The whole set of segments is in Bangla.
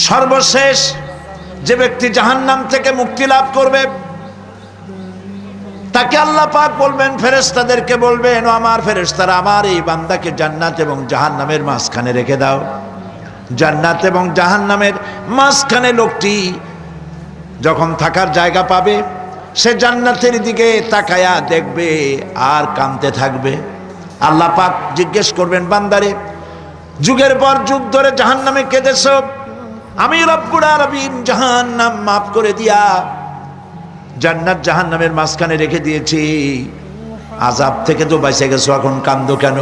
সর্বশেষ যে ব্যক্তি জাহান্নাম থেকে মুক্তি লাভ করবে তাকে আল্লাহ পাক বলবেন, ফেরেশতাদেরকে বলবেন, ও আমার ফেরেশতারা, আমার এই বান্দাকে জান্নাত এবং জাহান্নামের মাঝখানে রেখে দাও। জান্নাত এবং জাহান্নামের মাঝখানে লোকটি যখন থাকার জায়গা পাবে, সে জান্নাতের দিকে তাকায়া দেখবে আর কাঁদতে থাকবে। আল্লাহ পাক জিজ্ঞেস করবেন, বান্দারে, যুগের পর যুগ ধরে জাহান্নামে কেঁদেছ, আমি রব্বুল আলামিন জাহান্নাম মাফ করে দিয়া জান্নাত জাহান্নামের মাঝখানে রেখে দিয়েছি, আযাব থেকে তো বেঁচে গেছো, এখন কান্দো কেন?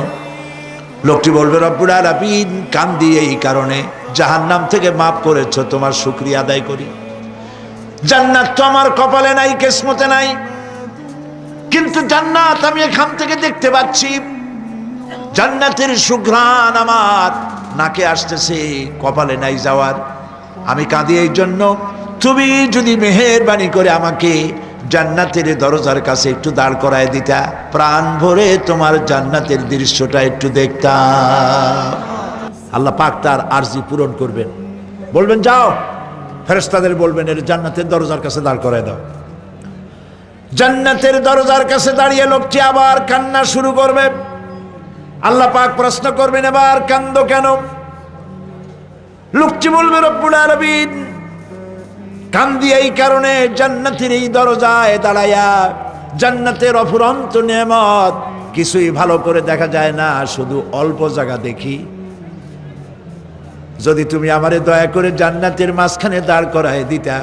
লোকটি বলবে, রব্বুল আলামিন কান্দি এই কারণে, জাহান্নাম থেকে মাফ করেছো, তোমার শুকরিয়া আদায় করি। জান্নাত তো আমার কপালে নাই, কিসমতে নাই, কিন্তু জান্নাত আমি এখান থেকে দেখতে পাচ্ছি, জান্নাতের সুঘ্রাণ আমার নাকে আসতেছে, কপালে নাই যাওয়ার। আমি কাঁদি এই জন্য, তুমি যদি মেহেরবানি করে আমাকে জান্নাতের দরজার কাছে একটু দাঁড় করায় দিতা, প্রাণ ভরে তোমার জান্নাতের দৃশ্যটা একটু দেখতাম। আল্লাহ পাক তার আরজি পূরণ করবেন, বলবেন, যাও, ফেরেশতাদের বলবেন, এর জান্নাতের দরজার কাছে দাঁড় করায় দাও। জান্নাতের দরজার কাছে দাঁড়িয়ে লোকটি আবার কান্না শুরু করবে। আল্লাহ পাক প্রশ্ন করবেন, এবার কান্দো কেন? লোকটি বলবে, রব্বুল আলামিন কান্দি এই কারণে, জান্নাতের এই দরজায় দাঁড়ায়া জান্নাতের অফুরন্ত নেয়ামত কিছুই ভালো করে দেখা যায় না, শুধু অল্প জায়গা দেখি। যদি তুমি আমারে দয়া করে জান্নাতের মাঝখানে দাঁড় করায় দিতা,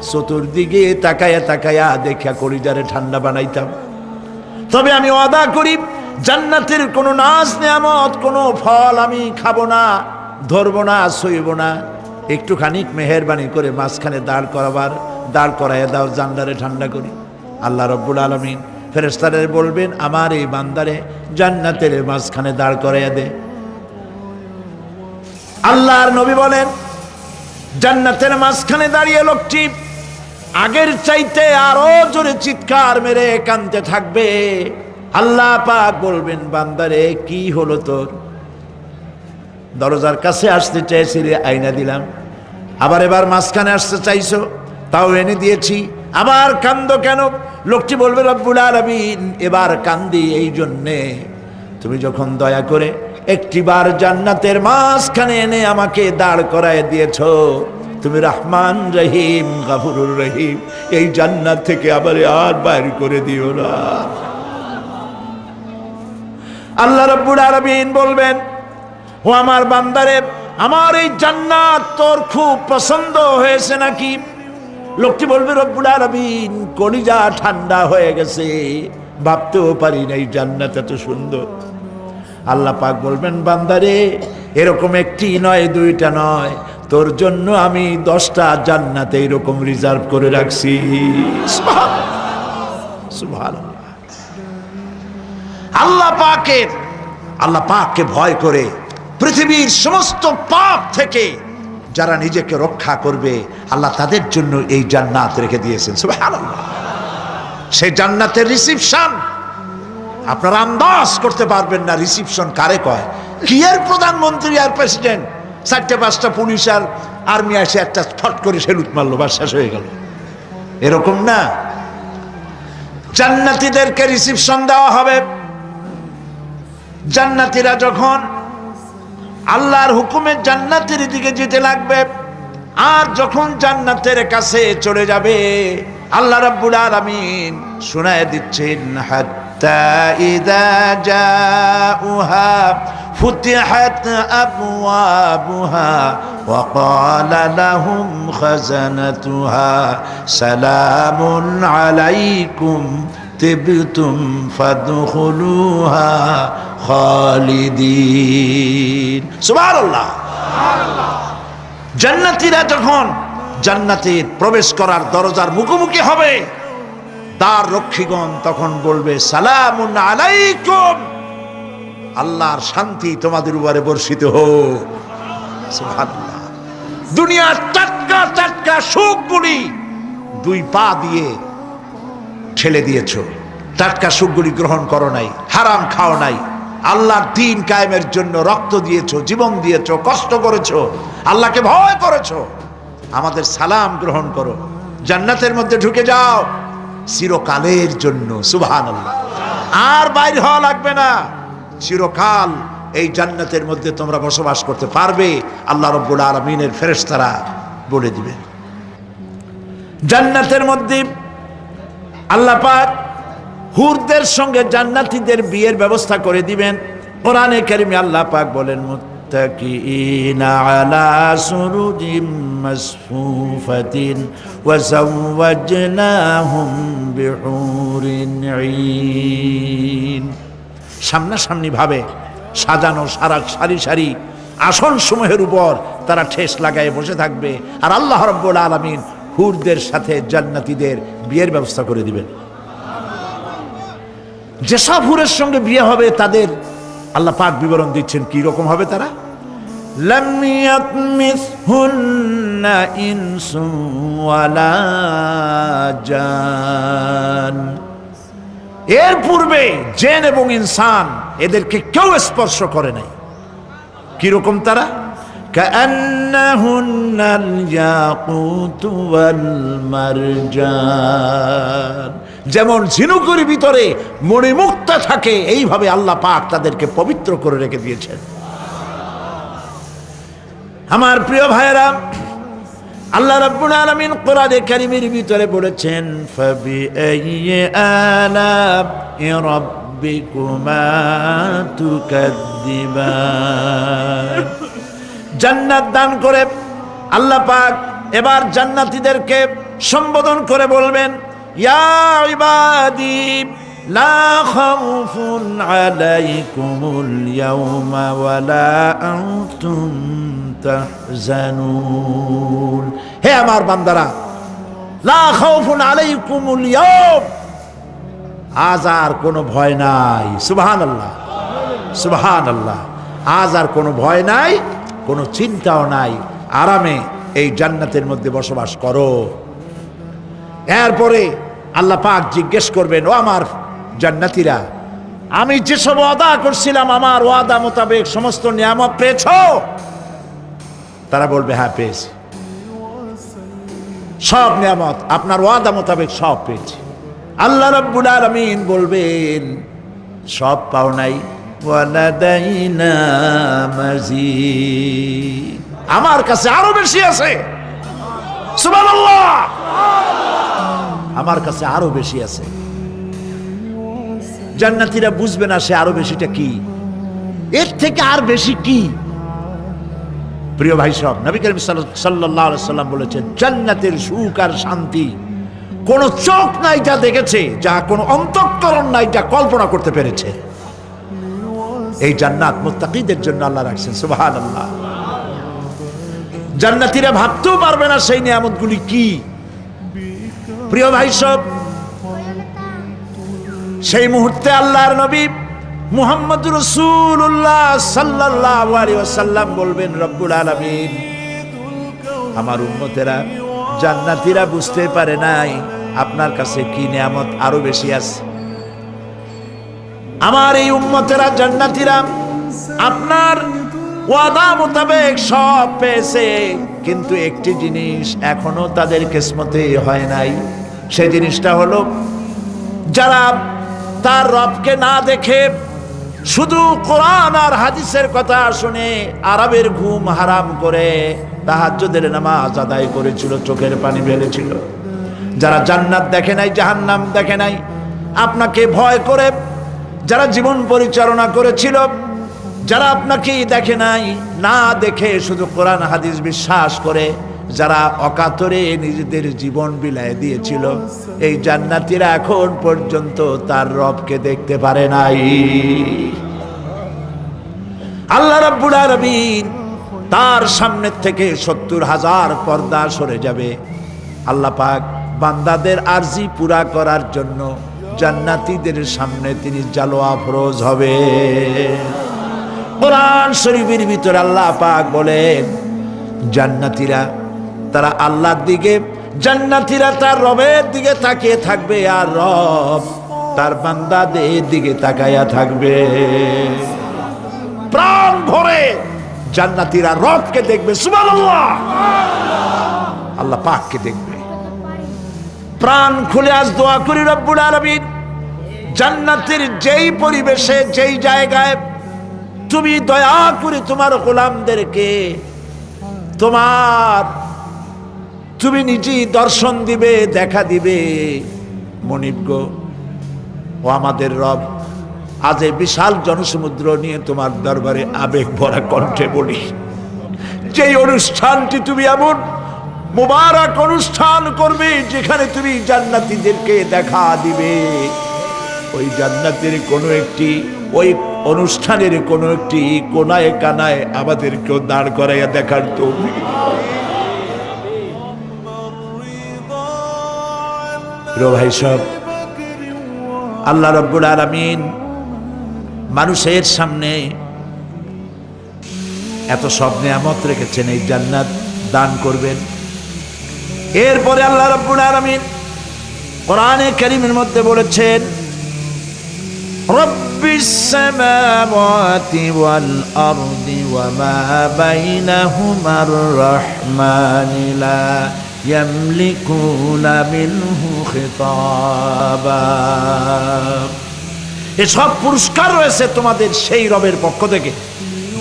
চতুর্দিকে তাকায়া তাকায়া দেখা কলিজারে ঠান্ডা বানাইতাম। তবে আমি ওয়াদা করি, জান্নাতের কোনো নাজ নেয়ামত, কোনো ফল আমি খাবো না, ধরবো না, সইব না। একটুখানি মেহেরবানি করে মাঝখানে দাঁড় করাইয়া দাও, জান্নারে ঠান্ডা করি। আল্লাহ রব্বুল আলামিন ফেরেশতাদের বলবেন, আমার এই বান্দারে জান্নাতের মাঝখানে দাঁড় করাইয়া দে। আল্লাহর নবী বলেন, জান্নাতের মাঝখানে দাঁড়িয়ে লোকটি আগের চাইতে আরো জোরে চিৎকার মেরে কাঁদতে থাকবে। আল্লাহ পাক বলবেন, বান্দারে কি হলো তোর? দরজার কাছে আসতে চাইছিলে, আইনা দিলাম। আবার এবার মাঝখানে আসতে চাইছো, তাও এনে দিয়েছি, আবার কান্দো কেন? লোকটি বলবে, রব্বুল আলামিন এবার কান্দি এই জন্যে, তুমি যখন দয়া করে একটিবার জান্নাতের মাঝখানে এনে আমাকে দাঁড় করায় দিয়েছো, তুমি রহমান রহিম গফুরুর রহিম, এই জান্নাত থেকে আবার আর বাইর করে দিও না। আল্লাহ রাব্বুল আলামিন বলবেন, ও আমার বান্দারে, আমার এই জান্নাত তোর খুব পছন্দ হয়েছে নাকি? লোকটি বলবে, রব্বুল আলামিন কলিজা ঠান্ডা হয়ে গেছে, ভাবতেও পারি না এই জান্নাত এত সুন্দর। আল্লাহ পাক বলবেন, বান্দারে, এরকম একটি নয়, দুইটা নয়, তোর জন্য আমি 10টা জান্নাত এরকম রিজার্ভ করে রাখছি। সুবহানাল্লাহ। আল্লাহ পাককে ভয় করে পৃথিবীর সমস্ত পাপ থেকে যারা নিজেকে রক্ষা করবে, আল্লাহ তাদের জন্য এই জান্নাত রেখে দিয়েছেন। সুবহানাল্লাহ। সেই জান্নাতের রিসিপশন আপনারা আন্দাজ করতে পারবেন না, রিসিপশন কারে কয়। কি এর প্রধানমন্ত্রী আর প্রেসিডেন্ট, 4-5টা পুলিশ আর আর্মি এসে একটা ফট করে সেলুট মারলো, বা শেষ হয়ে গেল, এরকম না। জান্নাতীদেরকে রিসিপশন দেওয়া হবে। জান্নাতীরা যখন আল্লাহর হুকুমে জান্নাতের দিকে যেতে লাগবে, আর যখন জান্নাতের কাছে চলে যাবে, আল্লাহ রাব্বুল আলামিন শোনায় দিচ্ছেন, হাত্তা ইযা জাউহা ফুতিহাত আবওয়াবুহা ওয়া ক্বালা লাহুম খাজানাতুহা সালামুন আলাইকুম তিবতুম ফাদখুলুহা খালিদিন। সুবহানাল্লাহ। জান্নাতীরা যখন জান্নাতের প্রবেশ করার দরজার মুখোমুখি হবে, দ্বার রক্ষীগণ তখন বলবে, সালামুন আলাইকুম, আল্লাহর শান্তি তোমাদের উপরে বর্ষিত হোক। সুবহানাল্লাহ। দুনিয়ার টাটকা টাটকা সুখগুলি 2 পা দিয়ে ঠেলে দিয়েছো, টাটকা সুখগুলি গ্রহণ করো নাই, হারাম খাও নাই, আল্লাহর দ্বীন কায়েমের জন্য রক্ত দিয়েছো, জীবন দিয়েছো, কষ্ট করেছো, আল্লাহকে ভয় করেছো, আমাদের সালাম গ্রহণ করো, জান্নাতের মধ্যে ঢুকে যাও চিরকালের জন্য। সুবহানাল্লাহ। আর বাইর হওয়া লাগবে না, চিরকাল এই জান্নাতের মধ্যে তোমরা বসবাস করতে পারবে। আল্লাহ রাব্বুল আলামিনের ফেরেশতারা বলে দিবে। জান্নাতের মধ্যে আল্লাহ পাক হুরদের সঙ্গে জান্নাতীদের বিয়ের ব্যবস্থা করে দিবেন। কোরআনে কারিমে আল্লাহ পাক বলেন, মুত্তাকিইনা আলা সুরুজিম মাসফুফাতিন ওয়া যাওয়াজনাহুম বিহুরিন ঈন। সামনাসামনি ভাবে সাজানো সারি সারি আসন সমূহের উপর তারা ঠেস লাগায় বসে থাকবে, আর আল্লাহ রাব্বুল আলামিন হুরদের সাথে জান্নাতীদের বিয়ের ব্যবস্থা করে দিবেন। যেসব হুরের সঙ্গে বিয়ে হবে তাদের আল্লাহ পাক বিবরণ দিচ্ছেন কি রকম হবে তারা। লাম ইয়াতমিসহুন্না ইনসুন ওয়ালা জান। এর পূর্বে জিন এবং ইনসান এদেরকে কেউ স্পর্শ করে নাই। কি রকম তারা? কাআন্নাহুন্নাল ইয়াকুতু ওয়াল মারজান। যেমন ঝিনুকের ভিতরে মণিমুক্তা থাকে, এইভাবে আল্লাহ পাক তাদেরকে পবিত্র করে রেখে দিয়েছেন। আমার প্রিয় ভাইরা, আল্লাহ রাব্বুল আলামিন কোরআনে কারীমের ভিতরে বলেছেন, ফাবিআইয়ি আলা'i রাব্বিকুমা তুকাদ্দিবান। জান্নাত দান করে আল্লাহ পাক এবার জান্নাতীদেরকে সম্বোধন করে বলবেন, ইয়া ইবাদি লা খাউফুন আলাইকুমুল ইয়াওমা ওয়ালা আনতুম তাহজানুন। হে আমার বান্দারা, লা খাউফুন আলাইকুমুল ইয়াওম, আজ আর কোনো ভয় নাই। সুবহানাল্লাহ, সুবহানাল্লাহ। আজ আর কোনো ভয় নাই, কোনো চিন্তাও নাই, আরামে এই জান্নাতের মধ্যে বসবাস করো। এরপরে আল্লাহ পাক জিজ্ঞেস করবেন, ও আমার জান্নাতীরা, আমি যেসব ওয়াদা করছিলাম আমার ওয়াদা মোতাবেক সমস্ত নিয়ামত পেয়েছো? তারা বলবে, হ্যাঁ পেয়েছি, সব নিয়ামত আপনার ওয়াদা মোতাবেক সব পেয়েছি। আল্লাহ রাব্বুল আলামিন বলবেন, সব পাও নাই, ওয়ালাদাইনা মাজিদ, আমার কাছে আরো বেশি আছে। সুবহানাল্লাহ, আমার কাছে আরো বেশি আছে। জান্নাতীরা বুঝবে না সে আরো বেশিটা কি, এর থেকে আর বেশি কি। প্রিয় ভাই সব, নবী করিম সাল্লাল্লাহু আলাইহি সাল্লাম বলেছেন, জান্নাতের সুখ আর শান্তি কোন চোখ নাই যা দেখেছে, যা কোন অন্তঃকরণ নাই যা কল্পনা করতে পেরেছে। এই জান্নাত মুত্তাকিদের জন্য আল্লাহ রাখছেন। সুবহানাল্লাহ। জান্নাতীরা ভাবতেও পারবে না সেই নিয়ামতগুলি কি। প্রিয় ভাই সব, সেই মুহূর্তে আল্লাহর নবী মুহাম্মদুর রাসূলুল্লাহ সাল্লাল্লাহু আলাইহি ওয়াসাল্লাম বলবেন, রব্বুল আলামিন, আমার উম্মতেরা জান্নাতীরা বুঝতে পারে নাই আপনার কাছে কি নিয়ামত আরো বেশি আছে। আমার এই উম্মতেরা জান্নাতীরা আপনার ওয়াদা মোতাবেক সব পেয়েছে, কিন্তু একটি জিনিস এখনো তাদের কিসমতে হয় নাই। সেই জিনিসটা হলো, যারা তার রবকে না দেখে শুধু কোরআন আর হাদিসের কথা শুনে আরবের ঘুম হারাম করে তাহাজ্জুদের নামাজ আদায় করেছিল, চোখের পানি ফেলেছিল, যারা জান্নাত দেখে নাই, জাহান্নাম দেখে নাই, আপনাকে ভয় করে যারা জীবন পরিচালনা করেছিল, যারা আপনাকে দেখে নাই, না দেখে শুধু কোরআন হাদিস বিশ্বাস করে যারা অকাতরে নিজেদের জীবন বিলায় দিয়েছিল, এই জান্নাতীরা এখন পর্যন্ত তার রবকে দেখতে পারে নাই। আল্লাহ রাব্বুল আলামিন তার সামনে থেকে ৭০,০০০ পর্দা সরে যাবে। আল্লাহ পাক বান্দাদের আরজি পুরা করার জন্য জান্নাতীদের সামনে তিনি জালোয়া ফরজ হবে। কোরআন শরীফের ভিতরে আল্লাহ পাক বলেন, জান্নাতীরা তারা আল্লাহর দিকে, জান্নাতীরা তার রবের দিকে তাকিয়ে থাকবে, আর রব তার বান্দা এর দিকে তাকায়া থাকবে। প্রাণ ভরে জান্নাতীরা রবকে দেখবে, সুবহানাল্লাহ, আল্লাহ পাককে দেখবে। প্রাণ খুলে আজ দোয়া করি রব্বুল আলামিন, জান্নাতের যেই পরিবেশে যেই জায়গায় তুমি দয়া করে তোমার গোলামদেরকে তুমি নিজেই দর্শন দিবে, দেখা দিবে। মনিব গো, ও আমাদের রব, আজ এই বিশাল জনসমুদ্র নিয়ে তোমার দরবারে আবেগ ভরা কণ্ঠে বলি, যেই অনুষ্ঠানটি তুমি এমন মুবারক অনুষ্ঠান করবে যেখানে তুমি জান্নাতীদেরকে দেখা দিবে, ওই জান্নাতের ওই অনুষ্ঠানের কোনো একটি কোনায় কানায় আমাদেরকেও দাঁড় করাইয়া দেখার তৌফিক। ভাই সব, আল্লাহ রাব্বুল আলামিন মানুষের সামনে এত সব নিয়ামত রেখেছেন, এই জান্নাত দান করবেন। এরপরে আল্লাহ রাব্বুল আলামিন কোরআনে কারীমের মধ্যে বলেছেন, রব্বিস সামাওয়াতি ওয়াল আরদি ওয়া মা বাইনাহুমার রাহমানি লা ইয়ামলিকুনা মিনহু খিতাবা। এসব পুরস্কার রয়েছে তোমাদের সেই রবের পক্ষ থেকে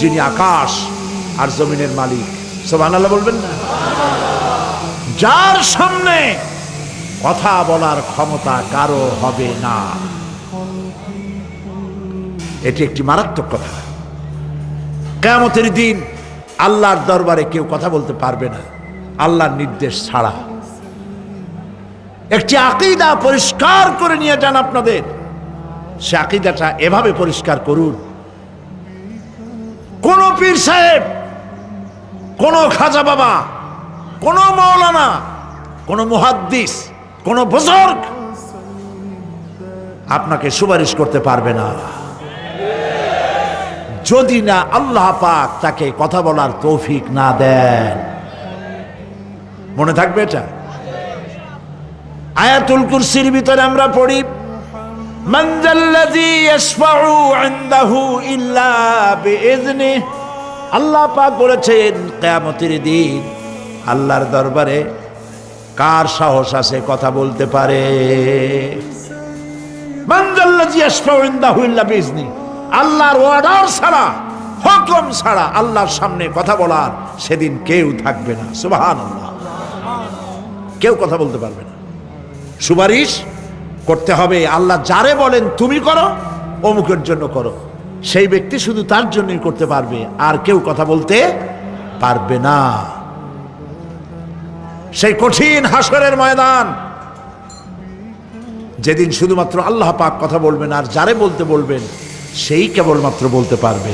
যিনি আকাশ আর জমিনের মালিক। সুবহানাল্লাহ বলবেন না? যার সামনে কথা বলার ক্ষমতা কারো হবে না। এটি একটি মারাত্মক কথা। কিয়ামতের দিন আল্লাহর দরবারে কেউ কথা বলতে পারবে না আল্লাহর নির্দেশ ছাড়া। একটি আকীদা পরিষ্কার করে নিয়ে যান আপনাদের, সে আকীদাটা এভাবে পরিষ্কার করুন, কোন পীর সাহেব, কোন খাজা বাবা, কোন মাওলানা, কোন মুহাদ্দিস, কোন বুজুর্গ আপনাকে সুপারিশ করতে পারবে না যদি না আল্লাহ পাক তাকে কথা বলার তৌফিক না দেন। মনে থাকবে এটা। আয়াতুল কুরসির ভিতরে আমরা পড়ি, মান যাল্লাযী ইয়াশফাউ ইনদাহু ইল্লা বিইজনিহি। আল্লাহ পাক বলেছেন কিয়ামতের দিন আল্লাহর দরবারে কার সাহস আছে কথা বলতে পারে? মান যাল্লাযী ইয়াশফাউ ইনদাহু ইল্লা বিইজনিহি। আল্লাহর অর্ডার ছাড়া, হুকুম ছাড়া আল্লাহর সামনে কথা বলার সেদিন কেউ থাকবে না। সুবহানাল্লাহ, কেউ কথা বলতে পারবে না। সুপারিশ করতে হবে আল্লাহ যারে বলেন তুমি করো, অমুকের জন্য করো, সেই ব্যক্তি শুধু তার জন্যই করতে পারবে, আর কেউ কথা বলতে পারবে না। সেই কঠিন হাসরের ময়দান, যেদিন শুধুমাত্র আল্লাহ পাক কথা বলবেন, আর যারে বলতে বলবেন সেই কেবলমাত্র বলতে পারবে।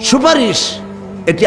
সুপারিশ এটি